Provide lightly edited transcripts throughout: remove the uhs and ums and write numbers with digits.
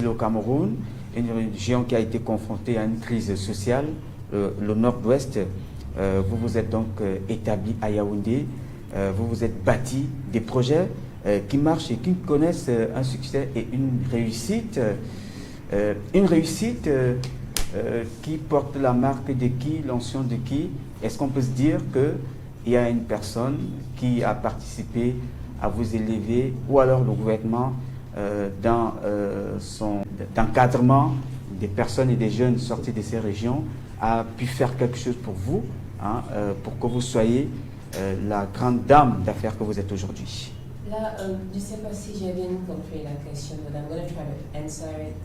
Le Cameroun, une région qui a été confrontée à une crise sociale, le nord-ouest. Vous vous êtes donc établi à Yaoundé, vous vous êtes bâti des projets qui marchent et qui connaissent un succès et une réussite qui porte la marque de qui, l'ancien de qui. Est-ce qu'on peut se dire qu'il y a une personne qui a participé à vous élever, ou alors le gouvernement dans son encadrement des personnes et des jeunes sortis de ces régions a pu faire quelque chose pour vous, hein, pour que vous soyez la grande dame d'affaires que vous êtes aujourd'hui? Là, je ne sais pas si j'ai bien compris la question, but I'm going to try to answer it.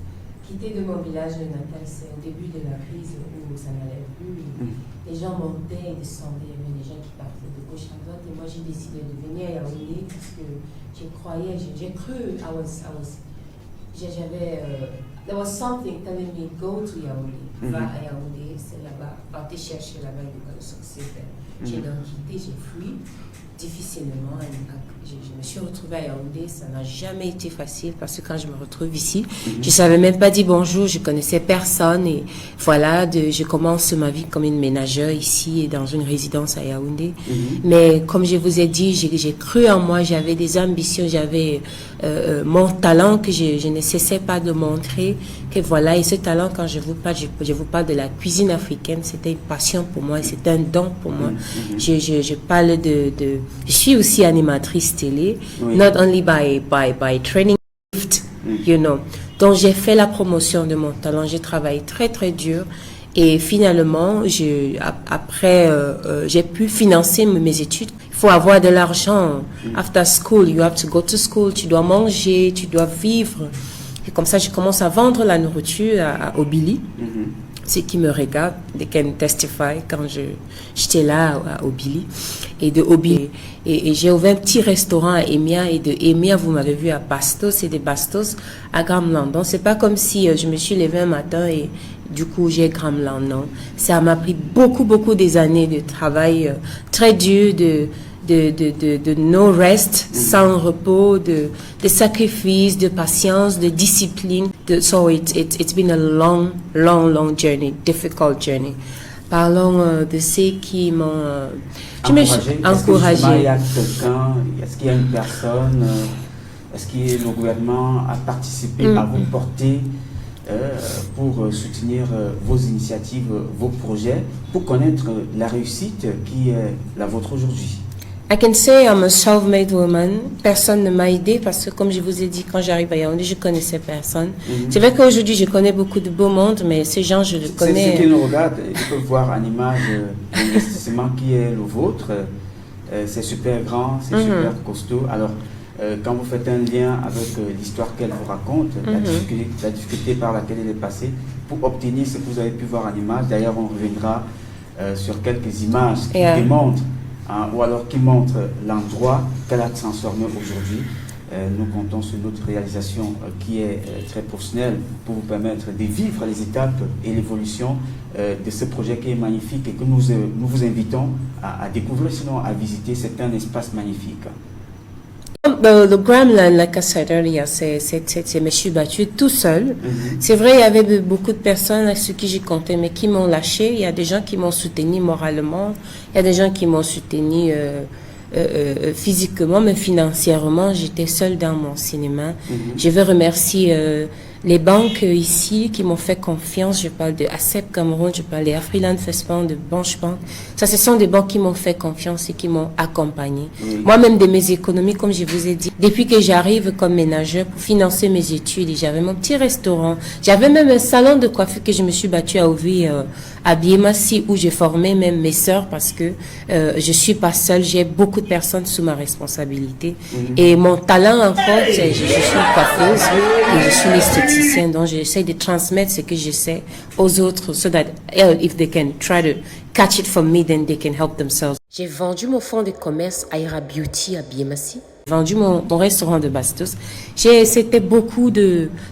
Quitter de mon village natal, c'est au début de la crise où ça n'allait plus. Les gens montaient et descendaient, il y avait des gens qui partaient de gauche à droite. Et moi, j'ai décidé de venir à Yaoundé parce que j'ai cru, there was something telling me, go to Yaoundé, va à Yaoundé, c'est là-bas, partez chercher là-bas, il y a le succès. J'ai donc quitté, j'ai fui difficilement. Je me suis retrouvée à Yaoundé, ça n'a jamais été facile parce que quand je me retrouve ici, je ne savais même pas dire bonjour, je connaissais personne et voilà, je commence ma vie comme une ménagère ici dans une résidence à Yaoundé. Mais comme je vous ai dit, j'ai cru en moi, j'avais des ambitions, j'avais mon talent que je ne cessais pas de montrer, que voilà, et ce talent, quand je vous parle de la cuisine africaine, c'était une passion pour moi, c'était un don pour moi. Je parle je suis aussi animatrice télé, not only by training, you know. Donc j'ai fait la promotion de mon talent, j'ai travaillé très très dur et finalement après j'ai pu financer mes études. Il faut avoir de l'argent. After school, you have to go to school, tu dois manger, tu dois vivre. Et comme ça, je commence à vendre la nourriture à Obili. Ceux qui me regardent, they can testify quand j'étais là à Obili. Et de Obili, et j'ai ouvert un petit restaurant à Emia, et de Emia, vous m'avez vu à Bastos, et de Bastos à Gramland. Donc, c'est pas comme si je me suis levée un matin et du coup, j'ai Gramland, non. Ça m'a pris beaucoup des années de travail très dur, de no rest, sans repos, de sacrifice, de patience, de discipline. So it's been a long journey, difficult journey. Parlons de ceux qui m'ont encouragé. Est-ce qu'il y a une personne, est-ce que le gouvernement a participé à vous porter pour soutenir vos initiatives, vos projets, pour connaître la réussite qui est la vôtre aujourd'hui? I can say I'm a self-made woman. Personne ne m'a aidée parce que, comme je vous ai dit, quand j'arrive à Yaoundé, je connaissais personne. C'est vrai qu'aujourd'hui, je connais beaucoup de beau monde, mais ces gens, je les connais. Ceux qui nous regardent, ils peuvent voir une image d'investissement qui est le vôtre. C'est super grand, c'est super costaud. Alors, quand vous faites un lien avec l'histoire qu'elle vous raconte, la difficulté par laquelle elle est passée, pour obtenir ce que vous avez pu voir en image, d'ailleurs, on reviendra sur quelques images qui démontrent, ou alors qui montre l'endroit qu'elle a transformé aujourd'hui. Nous comptons sur notre réalisation qui est très professionnelle pour vous permettre de vivre les étapes et l'évolution de ce projet qui est magnifique et que nous vous invitons à découvrir, sinon à visiter. C'est un espace magnifique. Le Gramland, like I said earlier, je me suis battue tout seul. C'est vrai, il y avait beaucoup de personnes à ceux qui j'ai compté, mais qui m'ont lâché. Il y a des gens qui m'ont soutenu moralement. Il y a des gens qui m'ont soutenu physiquement, mais financièrement, j'étais seule dans mon cinéma. Je veux remercier les banques ici qui m'ont fait confiance. Je parle de ACEP Cameroun, je parle de Afriland First Bank, de Banche Bank. Ça, ce sont des banques qui m'ont fait confiance et qui m'ont accompagné. Moi-même, de mes économies, comme je vous ai dit, depuis que j'arrive comme ménageur pour financer mes études, j'avais mon petit restaurant. J'avais même un salon de coiffure que je me suis battue à ouvrir à Biémassi, où j'ai formé même mes sœurs parce que je suis pas seule, j'ai beaucoup de personnes sous ma responsabilité. Et mon talent encore, je suis coiffeuse et je suis l'esthéticienne. Donc, j'essaie de transmettre ce que je sais aux autres, so that if they can try to catch it from me, then they can help themselves. J'ai vendu mon fonds de commerce à Ira Beauty à Biémassi. J'ai vendu mon restaurant de Bastos. C'était beaucoup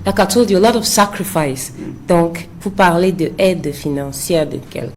like I told you, a lot of sacrifice. Donc, pour parler de aide financière de quelqu'un.